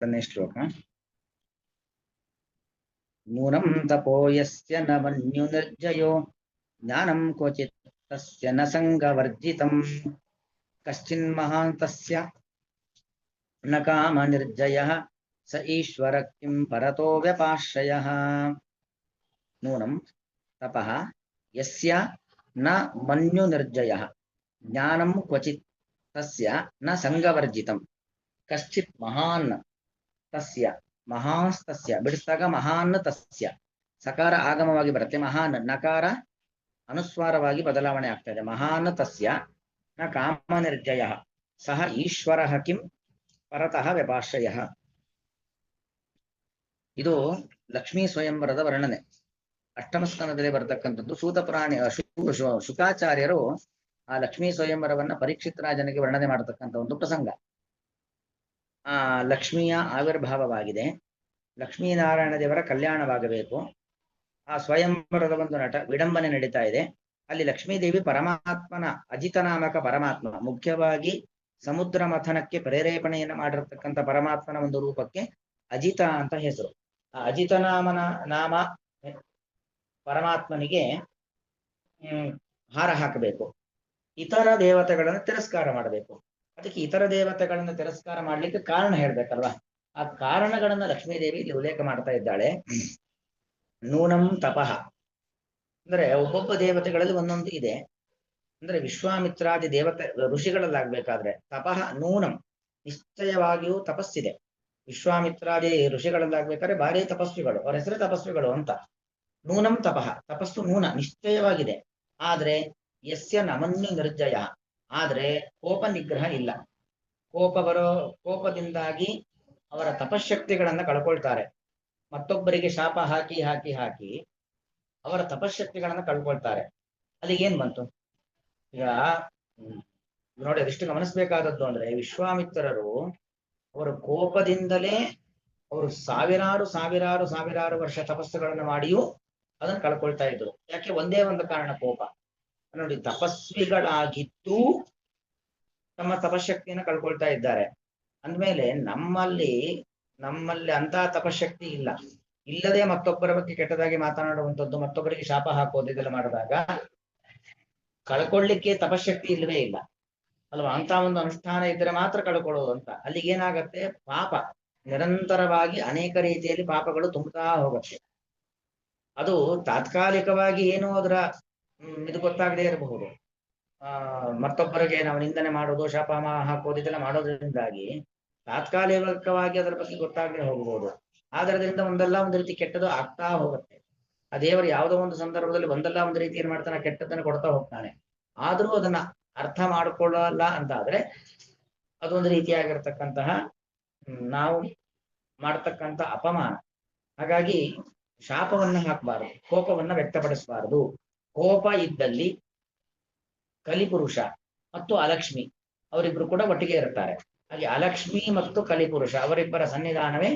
28ನೇ ಶ್ಲೋಕ. ನೂನಂ ತಪೋ ಯಸ್ಯ ನ ಮನ್ಯು ನಿರ್ಜಯೋ ಜ್ಞಾನಂ ಕ್ವಚಿತ್ ತಸ್ಯ ನ ಸಂಗವರ್ಜಿತಂ ಕಶ್ಚಿನ್ ಮಹಾಂತಸ್ಯ ನ ಕಾಮ ನಿರ್ಜಯಃ ಸ ಈಶ್ವರ ಕಿಂ ಪರತೋ ವ್ಯಪಾಶ್ರಯಃ. ನೂನಂ ತಪಃ ಯಸ್ಯ ನ ಮನ್ಯು ನಿರ್ಜಯಃ ಜ್ಞಾನಂ ಕ್ವಚಿತ್ ತಸ್ಯ ನ ಸಂಗವರ್ಜಿತಂ ಕಶ್ಚಿತ್ ಮಹಾನ್ ತಸ್ಯ ಮಹಾಸ್ತಸ್ಯ ಬಿಡಿಸಿದಾಗ ಮಹಾನ್ ತಸ್ಯ ಸಕಾರ ಆಗಮವಾಗಿ ಬರುತ್ತೆ. ಮಹಾನ್ ನಕಾರ ಅನುಸ್ವಾರವಾಗಿ ಬದಲಾವಣೆ ಆಗ್ತಾ ಇದೆ. ಮಹಾನ್ ತಸ್ಯ ನ ಕಾಮ ನಿರ್ಜಯ ಸಹ ಈಶ್ವರ ಕಿಂ ಪರತಃ ವ್ಯಪಾಶ್ರಯ. ಇದು ಲಕ್ಷ್ಮೀ ಸ್ವಯಂವರದ ವರ್ಣನೆ. ಅಷ್ಟಮ ಸ್ಕಂದದಲ್ಲಿ ಬರತಕ್ಕಂಥದ್ದು. ಸೂತ ಪ್ರಾಣಿ ಶುಕಾಚಾರ್ಯರು ಆ ಲಕ್ಷ್ಮೀ ಸ್ವಯಂವರವನ್ನ ಪರೀಕ್ಷಿತ್ ರಾಜನಿಗೆ ವರ್ಣನೆ ಮಾಡತಕ್ಕಂಥ ಒಂದು ಪ್ರಸಂಗ. ಆ ಲಕ್ಷ್ಮಿಯ ಆವಿರ್ಭಾವವಾಗಿದೆ. ಲಕ್ಷ್ಮೀನಾರಾಯಣ ದೇವರ ಕಲ್ಯಾಣವಾಗಬೇಕು. ಆ ಸ್ವಯಂವರದ ಒಂದು ವಿಡಂಬನೆ ನಡೀತಾ ಇದೆ. ಅಲ್ಲಿ ಲಕ್ಷ್ಮೀದೇವಿ ಪರಮಾತ್ಮನ ಅಜಿತ ನಾಮಕ ಪರಮಾತ್ಮ, ಮುಖ್ಯವಾಗಿ ಸಮುದ್ರ ಮಥನಕ್ಕೆ ಪ್ರೇರೇಪಣೆಯನ್ನು ಮಾಡಿರತಕ್ಕಂಥ ಪರಮಾತ್ಮನ ಒಂದು ರೂಪಕ್ಕೆ ಅಜಿತ ಅಂತ ಹೆಸರು. ಆ ಅಜಿತ ನಾಮ ಪರಮಾತ್ಮನಿಗೆ ಹಾರ ಹಾಕಬೇಕು. ಇತರ ದೇವತೆಗಳನ್ನು ತಿರಸ್ಕಾರ ಮಾಡಬೇಕು. ಅದಕ್ಕೆ ಇತರ ದೇವತೆಗಳನ್ನು ತಿರಸ್ಕಾರ ಮಾಡ್ಲಿಕ್ಕೆ ಕಾರಣ ಹೇಳ್ಬೇಕಲ್ವಾ? ಆ ಕಾರಣಗಳನ್ನ ಲಕ್ಷ್ಮೀದೇವಿ ಇಲ್ಲಿ ಉಲ್ಲೇಖ ಮಾಡ್ತಾ ಇದ್ದಾಳೆ. ನೂನಂ ತಪಃ ಅಂದ್ರೆ ಒಬ್ಬೊಬ್ಬ ದೇವತೆಗಳಲ್ಲಿ ಒಂದೊಂದು ಇದೆ. ಅಂದ್ರೆ ವಿಶ್ವಾಮಿತ್ರಾದಿ ದೇವತೆ ಋಷಿಗಳಲ್ಲಾಗ್ಬೇಕಾದ್ರೆ ತಪಃ ನೂನಂ ನಿಶ್ಚಯವಾಗಿಯೂ ತಪಸ್ಸಿದೆ. ವಿಶ್ವಾಮಿತ್ರಾದಿ ಋಷಿಗಳಲ್ಲಾಗ್ಬೇಕಾದ್ರೆ ಭಾರಿ ತಪಸ್ವಿಗಳು, ಅವರ ಹೆಸರೇ ತಪಸ್ವಿಗಳು ಅಂತ. ನೂನಂ ತಪಃ ತಪಸ್ಸು ನೂನ ನಿಶ್ಚಯವಾಗಿದೆ. ಆದ್ರೆ ಯಸ್ಯ ನಮನ್ಯು ನಿರ್ಜಯ, ಆದ್ರೆ ಕೋಪ ನಿಗ್ರಹ ಇಲ್ಲ. ಕೋಪದಿಂದಾಗಿ ಅವರ ತಪಶಕ್ತಿಗಳನ್ನ ಕಳ್ಕೊಳ್ತಾರೆ. ಮತ್ತೊಬ್ಬರಿಗೆ ಶಾಪ ಹಾಕಿ ಹಾಕಿ ಹಾಕಿ ಅವರ ತಪಶಕ್ತಿಗಳನ್ನ ಕಳ್ಕೊಳ್ತಾರೆ. ಅಲ್ಲಿಗೆ ಏನ್ ಬಂತು? ಈಗ ನೋಡಿ, ಅದೆಷ್ಟು ಗಮನಿಸ್ಬೇಕಾದದ್ದು ಅಂದ್ರೆ ವಿಶ್ವಾಮಿತ್ರರು ಅವರ ಕೋಪದಿಂದಲೇ ಅವರು ಸಾವಿರಾರು ಸಾವಿರಾರು ಸಾವಿರಾರು ವರ್ಷ ತಪಸ್ಸುಗಳನ್ನು ಮಾಡಿಯೂ ಅದನ್ನು ಕಳ್ಕೊಳ್ತಾ ಇದ್ರು. ಯಾಕೆ? ಒಂದೇ ಒಂದು ಕಾರಣ, ಕೋಪ. ನೋಡಿ, ತಪಸ್ವಿಗಳಾಗಿದ್ದು ತಮ್ಮ ತಪಶಕ್ತಿಯನ್ನು ಕಳ್ಕೊಳ್ತಾ ಇದ್ದಾರೆ ಅಂದ್ಮೇಲೆ ನಮ್ಮಲ್ಲಿ ಅಂತ ತಪಶಕ್ತಿ ಇಲ್ಲ. ಇಲ್ಲದೆ ಮತ್ತೊಬ್ಬರ ಬಗ್ಗೆ ಕೆಟ್ಟದಾಗಿ ಮಾತನಾಡುವಂಥದ್ದು, ಮತ್ತೊಬ್ಬರಿಗೆ ಶಾಪ ಹಾಕೋದು, ಇದೆಲ್ಲ ಮಾಡಿದಾಗ ಕಳ್ಕೊಳ್ಳಿಕ್ಕೆ ತಪಶಕ್ತಿ ಇಲ್ಲವೇ ಇಲ್ಲ ಅಲ್ವಾ? ಅಂತ ಒಂದು ಅನುಷ್ಠಾನ ಇದ್ರೆ ಮಾತ್ರ ಕಳ್ಕೊಳ್ಳೋದು ಅಂತ. ಅಲ್ಲಿಗೆ ಏನಾಗತ್ತೆ? ಪಾಪ ನಿರಂತರವಾಗಿ ಅನೇಕ ರೀತಿಯಲ್ಲಿ ಪಾಪಗಳು ತುಂಬುತ್ತಾ ಹೋಗುತ್ತೆ. ಅದು ತಾತ್ಕಾಲಿಕವಾಗಿ ಏನೋ ಅದರ ಇದು ಗೊತ್ತಾಗದೇ ಇರಬಹುದು. ಮತ್ತೊಬ್ಬರಿಗೆ ನಾವು ನಿಂದನೆ ಮಾಡೋದು, ಶಾಪ ಹಾಕೋದು, ಇದೆಲ್ಲ ಮಾಡೋದ್ರಿಂದಾಗಿ ತಾತ್ಕಾಲಿಕವಾಗಿ ಅದರ ಬಗ್ಗೆ ಗೊತ್ತಾಗದೆ ಹೋಗಬಹುದು. ಆದ್ರೆ ಅದರಿಂದ ಒಂದಲ್ಲ ಒಂದು ರೀತಿ ಕೆಟ್ಟದ್ದು ಆಗ್ತಾ ಹೋಗುತ್ತೆ. ಆ ದೇವರು ಯಾವುದೋ ಒಂದು ಸಂದರ್ಭದಲ್ಲಿ ಒಂದಲ್ಲ ಒಂದು ರೀತಿ ಏನ್ ಮಾಡ್ತಾನೆ, ಕೆಟ್ಟದ್ದನ್ನು ಕೊಡ್ತಾ ಹೋಗ್ತಾನೆ. ಆದ್ರೂ ಅದನ್ನ ಅರ್ಥ ಮಾಡ್ಕೊಳ್ಳಲ್ಲ ಅಂತ ಆದ್ರೆ ಅದೊಂದು ರೀತಿಯಾಗಿರ್ತಕ್ಕಂತಹ ನಾವು ಮಾಡ್ತಕ್ಕಂಥ ಅಪಮಾನ. ಹಾಗಾಗಿ ಶಾಪವನ್ನ ಹಾಕಬಾರದು, ಕೋಪವನ್ನ ವ್ಯಕ್ತಪಡಿಸಬಾರದು. ಕೋಪ ಇದ್ದಲ್ಲಿ ಕಲಿಪುರುಷ ಮತ್ತು ಅಲಕ್ಷ್ಮಿ ಅವರಿಬ್ರು ಕೂಡ ಒಟ್ಟಿಗೆ ಇರುತ್ತಾರೆ. ಹಾಗೆ ಅಲಕ್ಷ್ಮಿ ಮತ್ತು ಕಲಿಪುರುಷ ಅವರಿಬ್ಬರ ಸನ್ನಿಧಾನವೇ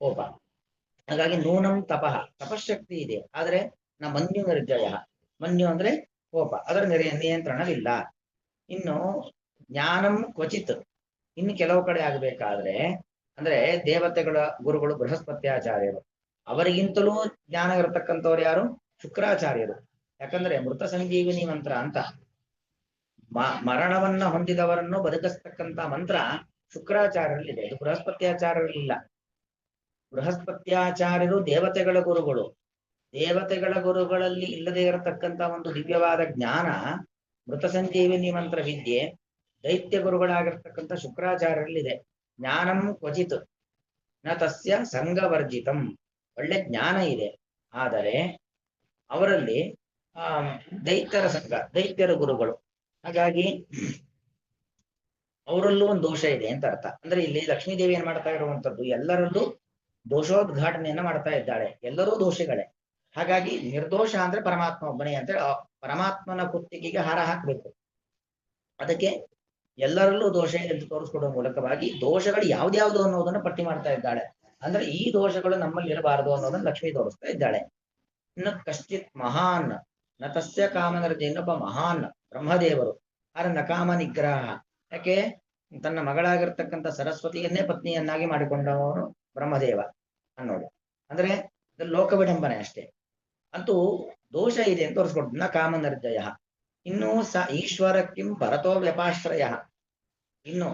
ಕೋಪ. ಹಾಗಾಗಿ ನೂನಂ ತಪಃ ತಪಶಕ್ತಿ ಇದೆ, ಆದ್ರೆ ನ ಮನ್ಯು ನಿರ್ಜಯ. ಮನ್ಯು ಅಂದ್ರೆ ಕೋಪ, ಅದರ ನಿಯಂತ್ರಣವಿಲ್ಲ. ಇನ್ನು ಜ್ಞಾನಂ ಕ್ವಚಿತ್, ಇನ್ನು ಕೆಲವು ಕಡೆ ಆಗಬೇಕಾದ್ರೆ ಅಂದ್ರೆ ದೇವತೆಗಳ ಗುರುಗಳು ಬೃಹಸ್ಪತ್ಯಾಚಾರ್ಯರು, ಅವರಿಗಿಂತಲೂ ಜ್ಞಾನ ಇರತಕ್ಕಂಥವ್ರು ಯಾರು? ಶುಕ್ರಾಚಾರ್ಯರು. ಯಾಕಂದ್ರೆ ಮೃತ ಸಂಜೀವಿನಿ ಮಂತ್ರ ಅಂತ ಮರಣವನ್ನ ಹೊಂದಿದವರನ್ನು ಬದುಕಿಸ್ತಕ್ಕಂಥ ಮಂತ್ರ ಶುಕ್ರಾಚಾರ್ಯರಲ್ಲಿದೆ, ಇದು ಬೃಹಸ್ಪತ್ಯಾಚಾರ್ಯರಲ್ಲಿಲ್ಲ. ಬೃಹಸ್ಪತ್ಯಾಚಾರ್ಯರು ದೇವತೆಗಳ ಗುರುಗಳು. ದೇವತೆಗಳ ಗುರುಗಳಲ್ಲಿ ಇಲ್ಲದೆ ಇರತಕ್ಕಂಥ ಒಂದು ದಿವ್ಯವಾದ ಜ್ಞಾನ ಮೃತ ಸಂಜೀವಿನಿ ಮಂತ್ರ ವಿದ್ಯೆ ದೈತ್ಯ ಗುರುಗಳಾಗಿರ್ತಕ್ಕಂಥ ಶುಕ್ರಾಚಾರ್ಯರಲ್ಲಿದೆ. ಜ್ಞಾನಂ ಕ್ವಚಿತ್ ನ ತಸ್ಯ ಸಂಗವರ್ಜಿತಂ. ಒಳ್ಳೆ ಜ್ಞಾನ ಇದೆ, ಆದರೆ ಅವರಲ್ಲಿ ದೈತ್ಯರ ಸಂಘ, ದೈತ್ಯರ ಗುರುಗಳು. ಹಾಗಾಗಿ ಅವರಲ್ಲೂ ಒಂದು ದೋಷ ಇದೆ ಅಂತ ಅರ್ಥ. ಅಂದ್ರೆ ಇಲ್ಲಿ ಲಕ್ಷ್ಮೀದೇವಿ ಏನ್ ಮಾಡ್ತಾ ಇರುವಂತದ್ದು, ಎಲ್ಲರಲ್ಲೂ ದೋಷೋದ್ಘಾಟನೆಯನ್ನ ಮಾಡ್ತಾ ಇದ್ದಾಳೆ. ಎಲ್ಲರೂ ದೋಷಿಗಳೇ. ಹಾಗಾಗಿ ನಿರ್ದೋಷ ಅಂದ್ರೆ ಪರಮಾತ್ಮ ಒಬ್ಬನೇ ಅಂತ ಪರಮಾತ್ಮನ ಕುತ್ತಿಗೆಗೆ ಹಾರ ಹಾಕಬೇಕು. ಅದಕ್ಕೆ ಎಲ್ಲರಲ್ಲೂ ದೋಷ ಇದೆ ಅಂತ ತೋರಿಸ್ಕೊಡುವ ಮೂಲಕವಾಗಿ ದೋಷಗಳು ಯಾವ್ದ್ಯಾವ್ದು ಅನ್ನೋದನ್ನ ಪಟ್ಟಿ ಮಾಡ್ತಾ ಇದ್ದಾಳೆ. ಅಂದ್ರೆ ಈ ದೋಷಗಳು ನಮ್ಮಲ್ಲಿ ಇರಬಾರದು ಅನ್ನೋದನ್ನ ಲಕ್ಷ್ಮಿ ತೋರಿಸ್ತಾ ಇದ್ದಾಳೆ. ಇನ್ನು ಕಶ್ಚಿತ್ ಮಹಾನ್ ನ ತಸ್ಯ ಕಾಮನರಜ, ಇನ್ನೊಬ್ಬ ಮಹಾನ್ ಬ್ರಹ್ಮದೇವರು, ಆದ್ರೆ ನಕಾಮ ನಿಗ್ರಹ. ಯಾಕೆ? ತನ್ನ ಮಗಳಾಗಿರ್ತಕ್ಕಂಥ ಸರಸ್ವತಿಯನ್ನೇ ಪತ್ನಿಯನ್ನಾಗಿ ಮಾಡಿಕೊಂಡವನು ಬ್ರಹ್ಮದೇವ ಅನ್ನೋದು. ಅಂದ್ರೆ ಇದು ಲೋಕ ವಿಡಂಬನೆ ಅಷ್ಟೇ. ಅಂತೂ ದೋಷ ಇದೆ ಅಂತ ತೋರಿಸ್ಕೊಡ್ತು. ನ ಕಾಮನರ್ಜಯ. ಇನ್ನು ಈಶ್ವರ ಕಿಂ ಪರತೋ ವ್ಯಪಾಶ್ರಯ. ಇನ್ನು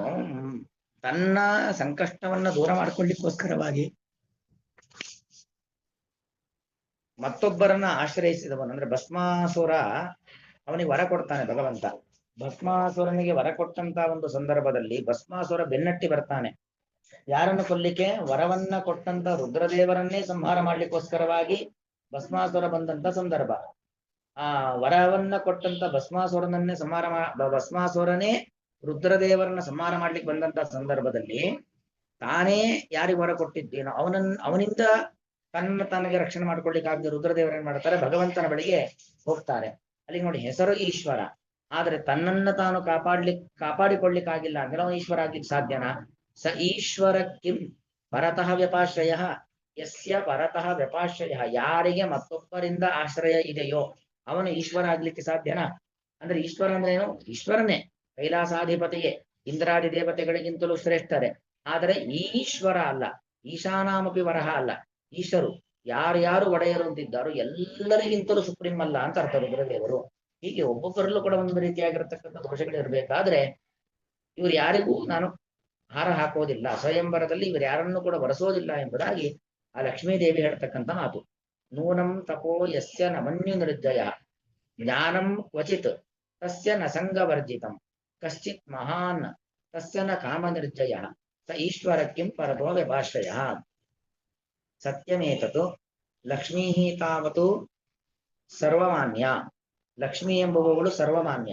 ತನ್ನ ಸಂಕಷ್ಟವನ್ನ ದೂರ ಮಾಡ್ಕೊಳ್ಳಿಕ್ಕೋಸ್ಕರವಾಗಿ ಮತ್ತೊಬ್ಬರನ್ನ ಆಶ್ರಯಿಸಿದವನು ಅಂದ್ರೆ ಭಸ್ಮಾಸುರ, ಅವನಿಗೆ ವರ ಕೊಡ್ತಾನೆ ಭಗವಂತ. ಭಸ್ಮಾಸುರನಿಗೆ ವರ ಕೊಟ್ಟಂತ ಒಂದು ಸಂದರ್ಭದಲ್ಲಿ ಭಸ್ಮಾಸುರ ಬೆನ್ನಟ್ಟಿ ಬರ್ತಾನೆ. ಯಾರನ್ನು ಕೊಲ್ಲಿಕ್ಕೆ? ವರವನ್ನ ಕೊಟ್ಟಂತ ರುದ್ರದೇವರನ್ನೇ ಸಂಹಾರ ಮಾಡ್ಲಿಕ್ಕೋಸ್ಕರವಾಗಿ ಭಸ್ಮಾಸುರ ಬಂದಂತ ಸಂದರ್ಭ. ಆ ವರವನ್ನ ಕೊಟ್ಟಂತ ಭಸ್ಮಾಸುರನನ್ನೇ ಭಸ್ಮಾಸುರನೇ ರುದ್ರದೇವರನ್ನ ಸಂಹಾರ ಮಾಡ್ಲಿಕ್ಕೆ ಬಂದಂತ ಸಂದರ್ಭದಲ್ಲಿ ತಾನೇ ಯಾರಿಗೆ ವರ ಕೊಟ್ಟಿದ್ದೇನೋ ಅವನಿಂದ ತನಗೆ ರಕ್ಷಣೆ ಮಾಡ್ಕೊಳ್ಳಿಕ್ಕಾಗದೆ ರುದ್ರದೇವರು ಏನ್ ಮಾಡ್ತಾರೆ? ಭಗವಂತನ ಬಳಿಗೆ ಹೋಗ್ತಾರೆ. ಅಲ್ಲಿಗೆ ನೋಡಿ, ಹೆಸರು ಈಶ್ವರ, ಆದ್ರೆ ತನ್ನನ್ನ ತಾನು ಕಾಪಾಡಿಕೊಳ್ಳಿಕ್ಕಾಗಿಲ್ಲ ಅಂದ್ರೆ ಅವನು ಈಶ್ವರ ಆಗ್ಲಿಕ್ಕೆ ಸಾಧ್ಯನಾ? ಸ ಈಶ್ವರ ಕಿಂ ಪರತಃ ವ್ಯಪಾಶ್ರಯ. ಯಸ್ಯ ಪರತಃ ವ್ಯಪಾಶ್ರಯ, ಯಾರಿಗೆ ಮತ್ತೊಬ್ಬರಿಂದ ಆಶ್ರಯ ಇದೆಯೋ ಅವನು ಈಶ್ವರ ಆಗ್ಲಿಕ್ಕೆ ಸಾಧ್ಯನಾ? ಅಂದ್ರೆ ಈಶ್ವರ ಅಂದ್ರೆ ಏನು? ಈಶ್ವರನೇ, ಕೈಲಾಸಾಧಿಪತಿಯೇ, ಇಂದ್ರಾದಿ ದೇವತೆಗಳಿಗಿಂತಲೂ ಶ್ರೇಷ್ಠರೇ. ಆದರೆ ಈಶ್ವರ ಅಲ್ಲ, ಈಶಾನಾಮಪಿ ವರಹ ಅಲ್ಲ. ಈಶ್ವರು ಯಾರ್ಯಾರು ಒಡೆಯರು ಅಂತಿದ್ದಾರೋ ಎಲ್ಲರಿಗಿಂತಲೂ ಸುಪ್ರೀಂ ಅಲ್ಲ ಅಂತ ಅರ್ಥ ರುದ್ರದೇವರು. ಹೀಗೆ ಒಬ್ಬೊಬ್ಬರಲ್ಲೂ ಕೂಡ ಒಂದು ರೀತಿಯಾಗಿರ್ತಕ್ಕಂಥ ದೋಷಗಳಿರ್ಬೇಕಾದ್ರೆ ಇವ್ರು ಯಾರಿಗೂ ನಾನು ಹಾರ ಹಾಕೋದಿಲ್ಲ, ಸ್ವಯಂವರದಲ್ಲಿ ಇವರು ಯಾರನ್ನೂ ಕೂಡ ಬರೆಸೋದಿಲ್ಲ ಎಂಬುದಾಗಿ ಆ ಲಕ್ಷ್ಮೀದೇವಿ ಹೇಳ್ತಕ್ಕಂಥ ಮಾತು. ನೂನಂ ತಪೋ ಯಸ್ಯ ನಮನ್ಯು ನಿರ್ಜಯ ಜ್ಞಾನಂ ಕ್ವಚಿತ್ ತಸ್ಯ ನ ಸಂಗವರ್ಜಿತಂ ಕಶ್ಚಿತ್ ಮಹಾನ್ ತಸ್ಯ ನ ಕಾಮ ನಿರ್ಜಯ ಸ ಈಶ್ವರ ಕಿಂ ಪರತೋ ವ್ಯಪಾಶ್ರಯ. ಸತ್ಯಮೇತತು ಲಕ್ಷ್ಮೀ ತಾವತು ಸರ್ವಮಾನ್ಯ. ಲಕ್ಷ್ಮಿ ಎಂಬುವವಳು ಸರ್ವಮಾನ್ಯ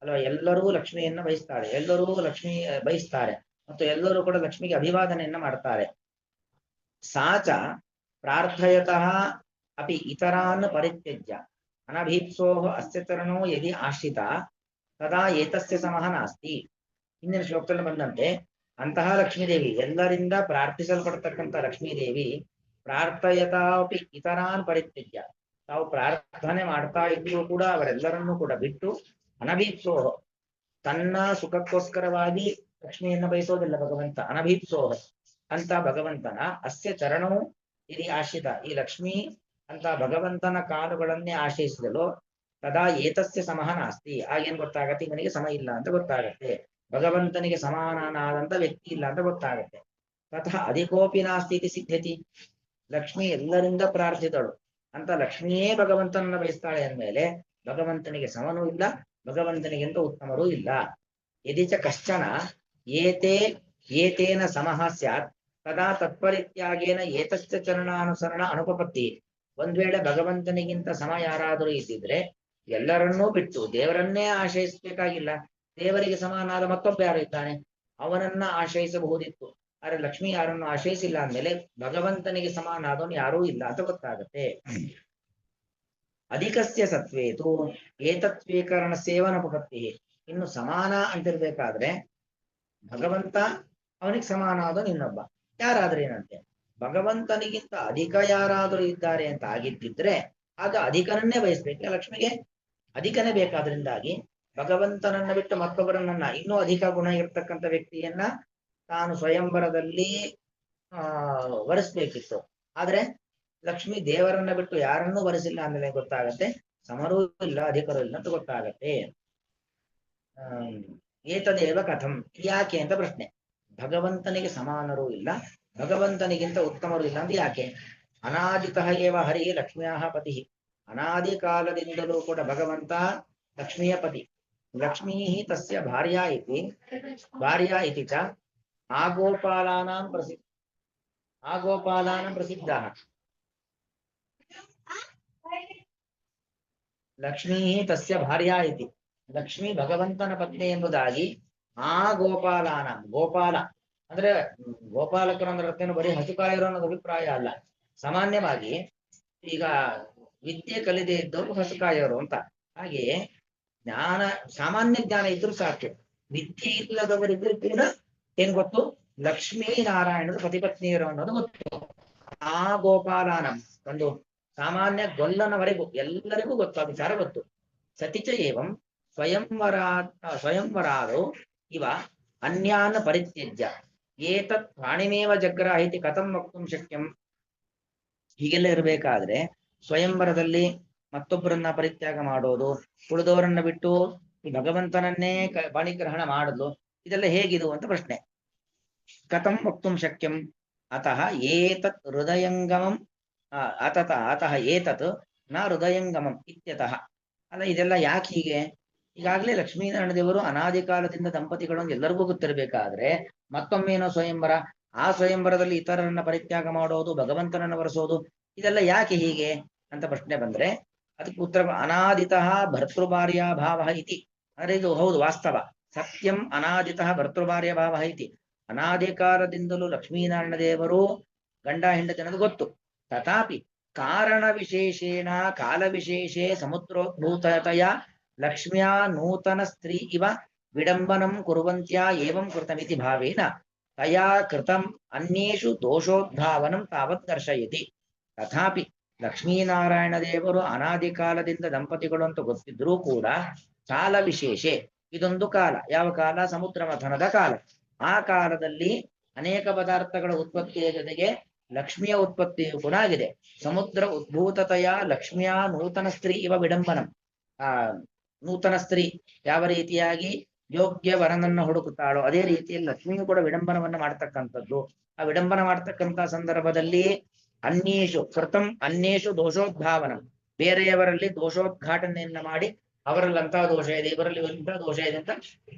ಅಲ್ವಾ? ಎಲ್ಲರೂ ಲಕ್ಷ್ಮಿಯನ್ನ ಬಯಸ್ತಾಳೆ, ಎಲ್ಲರೂ ಲಕ್ಷ್ಮಿ ಬಯಸ್ತಾರೆ, ಮತ್ತು ಎಲ್ಲರೂ ಕೂಡ ಲಕ್ಷ್ಮಿಗೆ ಅಭಿವಾದನೆಯನ್ನ ಮಾಡ್ತಾರೆ. ಸಾಚ ಪ್ರಾರ್ಥಯತಃ ಅಪಿ ಇತರಾನ್ ಪರಿತ್ಯಜ್ಯ ಅನಭೀಪ್ಸೋ ಅಸ್ಯ ಚರಣೋ ಯದಿ ಆಶ್ರಿತ ತದಾ ಏತಸ್ಯ ಸಮಃ ನಾಸ್ತಿ. ಹಿಂದಿನ ಶ್ಲೋಕದಲ್ಲಿ ಬಂದಂತೆ ಅಂತಹ ಲಕ್ಷ್ಮೀದೇವಿ, ಎಲ್ಲರಿಂದ ಪ್ರಾರ್ಥಿಸಲ್ಪಡ್ತಕ್ಕಂಥ ಲಕ್ಷ್ಮೀದೇವಿ, ಪ್ರಾರ್ಥಯತಾಪಿ ಇತರಾನ್ ಪರಿತ್ಯಜ್ಯ, ತಾವು ಪ್ರಾರ್ಥನೆ ಮಾಡ್ತಾ ಇದ್ರು ಕೂಡ ಅವರೆಲ್ಲರನ್ನೂ ಕೂಡ ಬಿಟ್ಟು, ಅನಭೀಪ್ಸೋ, ತನ್ನ ಸುಖಕ್ಕೋಸ್ಕರವಾಗಿ ಲಕ್ಷ್ಮಿಯನ್ನ ಬಯಸೋದಿಲ್ಲ ಭಗವಂತ. ಅನಭೀಪ್ಸೋಹ ಅಂತ ಭಗವಂತನ ಅಸ್ಯ ಚರಣವು ಇಲ್ಲಿ ಆಶ್ರಿತ, ಈ ಲಕ್ಷ್ಮಿ ಅಂತ ಭಗವಂತನ ಕಾಲುಗಳನ್ನೇ ಆಶ್ರಯಿಸಿದಲು. ತದಾ ಏತಸ್ಯ ಸಮಃ ನಾಸ್ತಿ, ಆಗೇನ್ ಗೊತ್ತಾಗತ್ತೆ? ಇವನಿಗೆ ಸಮ ಇಲ್ಲ ಅಂತ ಗೊತ್ತಾಗತ್ತೆ, ಭಗವಂತನಿಗೆ ಸಮಾನನಾದಂತ ವ್ಯಕ್ತಿ ಇಲ್ಲ ಅಂತ ಗೊತ್ತಾಗತ್ತೆ. ತಥಾ ಅಧಿಕೋಪಿ ನಾಸ್ತಿ ಇತಿ ಸಿದ್ಧತಿ. ಲಕ್ಷ್ಮಿ ಎಲ್ಲರಿಂದ ಪ್ರಾರ್ಥಿತಳು ಅಂತ ಲಕ್ಷ್ಮಿಯೇ ಭಗವಂತನನ್ನ ಬಯಸ್ತಾಳೆ ಅಂದ್ಮೇಲೆ ಭಗವಂತನಿಗೆ ಸಮನೂ ಇಲ್ಲ, ಭಗವಂತನಿಗಿಂತ ಉತ್ತಮರೂ ಇಲ್ಲ. ಯದಿಚ ಕಶ್ಚನ ಏತೇನ ಸಮಃ ಸ್ಯಾತ್ ತದಾ ತತ್ಪರಿತ್ಯಾಗೇನ ಏತಸ್ಯ ಚರಣಾನುಸರಣ ಅನುಪಪತ್ತಿ. ಒಂದ್ ವೇಳೆ ಭಗವಂತನಿಗಿಂತ ಸಮ ಯಾರಾದರೂ ಇದ್ದಿದ್ರೆ ಎಲ್ಲರನ್ನೂ ಬಿಟ್ಟು ದೇವರನ್ನೇ ಆಶ್ರಯಿಸಬೇಕಾಗಿಲ್ಲ, ದೇವರಿಗೆ ಸಮನಾದ ಮತ್ತೊಬ್ಬ ಯಾರು ಇದ್ದಾನೆ ಅವನನ್ನ ಆಶ್ರಯಿಸಬಹುದಿತ್ತು. ಆದ್ರೆ ಲಕ್ಷ್ಮಿ ಯಾರನ್ನು ಆಶ್ರಯಿಸಿಲ್ಲ ಅಂದ್ಮೇಲೆ ಭಗವಂತನಿಗೆ ಸಮಾನಾದವನು ಯಾರೂ ಇಲ್ಲ ಅಂತ ಗೊತ್ತಾಗುತ್ತೆ. ಅಧಿಕಸ್ಯ ಸತ್ವೇತು ಏತತ್ವೀಕರಣ ಸೇವನಪತ್ತಿ. ಇನ್ನು ಸಮಾನ ಅಂತಿರ್ಬೇಕಾದ್ರೆ ಭಗವಂತ ಅವನಿಗೆ ಸಮಾನಾದವನು ಇನ್ನೊಬ್ಬ, ಯಾರಾದ್ರೇನಂತೆ? ಭಗವಂತನಿಗಿಂತ ಅಧಿಕ ಯಾರಾದರೂ ಇದ್ದಾರೆ ಅಂತ ಆಗಿದ್ದಿದ್ರೆ ಆಗ ಅಧಿಕನನ್ನೇ ಬಯಸ್ಬೇಕು. ಲಕ್ಷ್ಮಿಗೆ ಅಧಿಕನೇ ಬೇಕಾದ್ರಿಂದಾಗಿ ಭಗವಂತನನ್ನ ಬಿಟ್ಟು ಮತ್ತೊಬ್ಬರನ್ನ, ಇನ್ನೂ ಅಧಿಕ ಗುಣ ಇರತಕ್ಕಂಥ ವ್ಯಕ್ತಿಯನ್ನ ತಾನು ಸ್ವಯಂವರದಲ್ಲಿ ವರಿಸ್ಬೇಕಿತ್ತು. ಆದ್ರೆ ಲಕ್ಷ್ಮಿ ದೇವರನ್ನ ಬಿಟ್ಟು ಯಾರನ್ನೂ ವರಿಸಿಲ್ಲ ಅಂದ್ಮೇಲೆ ಗೊತ್ತಾಗತ್ತೆ ಸಮರೂ ಇಲ್ಲ ಅಧಿಕರೂ ಇಲ್ಲ ಅಂತ ಗೊತ್ತಾಗತ್ತೆ. ಏತದೇವ ಕಥಂ, ಯಾಕೆ ಅಂತ ಪ್ರಶ್ನೆ. ಭಗವಂತನಿಗೆ ಸಮಾನರೂ ಇಲ್ಲ, ಭಗವಂತನಿಗಿಂತ ಉತ್ತಮರೂ ಇಲ್ಲ ಅಂತ ಯಾಕೆ? ಅನಾದಿತಃ ಏವ ಹರಿ ಲಕ್ಷ್ಮ್ಯಾಹ ಪತಿ. ಅನಾದಿ ಕಾಲದಿಂದಲೂ ಕೂಡ ಭಗವಂತ ಲಕ್ಷ್ಮಿಯ ಪತಿ. ಲಕ್ಷ್ಮೀ ತಸ್ಯ ಭಾರ್ಯಾ ಇತಿ ಚ ಆಗೋಪಾಲಾನಾಂ ಪ್ರಸಿದ್ಧ. ಲಕ್ಷ್ಮೀ ತಸ್ಯ ಭಾರ್ಯಾ ಇತಿ, ಲಕ್ಷ್ಮಿ ಭಗವಂತನ ಪತ್ನಿ ಎಂಬುದಾಗಿ ಆ ಗೋಪಾಲಾನ, ಗೋಪಾಲ ಅಂದ್ರೆ ಗೋಪಾಲಕರು ಅಂದ್ರೆ ಅರ್ಥೇನು? ಬರೀ ಹಸುಕಾಯರು ಅನ್ನೋದು ಅಭಿಪ್ರಾಯ ಅಲ್ಲ. ಸಾಮಾನ್ಯವಾಗಿ ಈಗ ವಿದ್ಯೆ ಕಲಿದೆ ಇದ್ದವರು ಹಸುಕಾಯರು ಅಂತ. ಹಾಗೆಯೇ ಜ್ಞಾನ, ಸಾಮಾನ್ಯ ಜ್ಞಾನ ಇದ್ರೂ ಸಾಕು, ವಿದ್ಯೆ ಇಲ್ಲದವರಿದ್ರು ಕೂಡ ಏನ್ ಗೊತ್ತು? ಲಕ್ಷ್ಮೀ ನಾರಾಯಣರು ಪತಿಪತ್ನಿಯರು ಅನ್ನೋದು ಗೊತ್ತು. ಆ ಗೋಪಾಲಾನ, ಒಂದು ಸಾಮಾನ್ಯ ಗೊಲ್ಲನವರೆಗೂ ಎಲ್ಲರಿಗೂ ಗೊತ್ತು, ಆ ವಿಚಾರ ಗೊತ್ತು. ಸತಿಚ ಏವಂ ಸ್ವಯಂವರಾದೋ ಇವ ಅನ್ಯಾನ್ ಪರಿತ್ಯಜ್ಯ ಏತತ್ ಪ್ರಾಣಿಮೇವ ಜಗ್ರಾಹ ಇತಿ ಕಥಂ ವಕ್ತುಂ ಶಕ್ಯಂ. ಹೀಗೆಲ್ಲ ಇರಬೇಕಾದ್ರೆ ಸ್ವಯಂವರದಲ್ಲಿ ಮತ್ತೊಬ್ಬರನ್ನ ಪರಿತ್ಯಾಗ ಮಾಡೋದು, ಉಳಿದವರನ್ನ ಬಿಟ್ಟು ಭಗವಂತನನ್ನೇ ಪಾಣಿಗ್ರಹಣ ಮಾಡಲು, ಇದೆಲ್ಲ ಹೇಗಿದು ಅಂತ ಪ್ರಶ್ನೆ. ಕಥಂ ವಕ್ತುಂ ಶಕ್ಯಂ ಅತಃ ಏತತ್ ಹೃದಯಂಗಮಂ ಅತಃ ಏತತ್ ನ ಹೃದಯಂಗಮಂ ಇತ್ಯತಃ. ಅಲ್ಲ ಇದೆಲ್ಲ ಯಾಕೆ ಹೀಗೆ? ಈಗಾಗಲೇ ಲಕ್ಷ್ಮೀನಾರಾಯಣ ದೇವರು ಅನಾದಿ ಕಾಲದಿಂದ ದಂಪತಿಗಳನ್ನು ಎಲ್ಲರಿಗೂ ಗೊತ್ತಿರಬೇಕಾದ್ರೆ ಮತ್ತೊಮ್ಮೇನೋ ಸ್ವಯಂವರ, ಆ ಸ್ವಯಂವರದಲ್ಲಿ ಇತರರನ್ನ ಪರಿತ್ಯಾಗ ಮಾಡೋದು, ಭಗವಂತನನ್ನು ವರೆಸೋದು, ಇದೆಲ್ಲ ಯಾಕೆ ಹೀಗೆ ಅಂತ ಪ್ರಶ್ನೆ ಬಂದ್ರೆ ಅದಕ್ಕೆ ಉತ್ತರ ಅನಾದಿತಃ ಭರ್ತೃಭಾರ್ಯ ಭಾವ ಇತಿ. ಅಂದ್ರೆ ಇದು ಹೌದು ವಾಸ್ತವ, ಸತ್ಯಂ ಅನಾದಿತಃ ಭರ್ತೃಭಾರ್ಯ ಭಾವ ಇತಿ. ಅನಾದಿ ಕಾಲದಿಂದಲೂ ಲಕ್ಷ್ಮೀನಾರಾಯಣ ದೇವರು ಗಂಡ ಹೆಂಡತಿ ಅನ್ನೋದು ಗೊತ್ತು. ತಥಾಪಿ ಕಾರಣ ವಿಶೇಷೇಣ ಕಾಲ ವಿಶೇಷೇ ಸಮುದ್ರೋದ್ಭೂತತೆಯ ಲಕ್ಷ್ಮ್ಯಾ ನೂತನ ಸ್ತ್ರೀ ಇವ ವಿಡಂಬನಂ ಕುರುವಂತ್ಯಾ ಏವಂ ಕೃತಮಿತಿ ಭಾವೇನ ತಯಾ ಕೃತಂ ಅನ್ಯೇಷು ದೋಷೋದ್ಭಾವನಂ ತಾವತ್ ದರ್ಶಯತಿ. ತಥಾಪಿ ಲಕ್ಷ್ಮೀನಾರಾಯಣ ದೇವರು ಅನಾದಿ ಕಾಲದಿಂದ ದಂಪತಿಗಳು ಅಂತ ಗೊತ್ತಿದ್ರೂ ಕೂಡ ಕಾಲ ವಿಶೇಷೆ, ಇದೊಂದು ಕಾಲ. ಯಾವ ಕಾಲ? ಸಮುದ್ರ ಮಥನದ ಕಾಲ. ಆ ಕಾಲದಲ್ಲಿ ಅನೇಕ ಪದಾರ್ಥಗಳ ಉತ್ಪತ್ತಿಯ ಜೊತೆಗೆ ಲಕ್ಷ್ಮಿಯ ಉತ್ಪತ್ತಿಯು ಕೂಡ ಆಗಿದೆ. ಸಮುದ್ರ ಉದ್ಭೂತತೆಯ ಲಕ್ಷ್ಮಿಯ ನೂತನ ಸ್ತ್ರೀ ಇವ ವಿಡಂಬನಂ. ಆ ನೂತನ ಸ್ತ್ರೀ ಯಾವ ರೀತಿಯಾಗಿ ಯೋಗ್ಯ ವರನನ್ನ ಹುಡುಕುತ್ತಾಳೋ ಅದೇ ರೀತಿಯಲ್ಲಿ ಲಕ್ಷ್ಮಿಯು ಕೂಡ ವಿಡಂಬನವನ್ನ ಮಾಡ್ತಕ್ಕಂಥದ್ದು. ಆ ವಿಡಂಬನ ಮಾಡ್ತಕ್ಕಂಥ ಸಂದರ್ಭದಲ್ಲಿ ಅನ್ಯೇಷು ಕೃತಂ ಅನ್ಯೇಷು ದೋಷೋದ್ಭಾವನ, ಬೇರೆಯವರಲ್ಲಿ ದೋಷೋದ್ಘಾಟನೆಯನ್ನ ಮಾಡಿ ಅವರಲ್ಲಿ ಅಂತಹ ದೋಷ ಇದೆ, ಇವರಲ್ಲಿ ಇಂತಹ ದೋಷ ಇದೆ ಅಂತ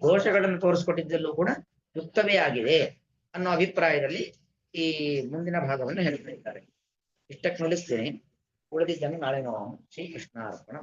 ದೋಷಗಳನ್ನು ತೋರಿಸ್ಕೊಟ್ಟಿದ್ದಲ್ಲೂ ಕೂಡ ಯುಕ್ತವೇ ಆಗಿದೆ ಅನ್ನೋ ಅಭಿಪ್ರಾಯದಲ್ಲಿ ಈ ಮುಂದಿನ ಭಾಗವನ್ನು ಹೇಳ್ತಾ ಇದ್ದಾರೆ. ಇಷ್ಟಕ್ಕೆ ನಿಲ್ಲಿಸ್ತೇನೆ, ಉಳಿದಿದ್ದನ್ನು ನಾಳೆ ನಾವು ಶ್ರೀಕೃಷ್ಣ ಅರ್ಪಣ.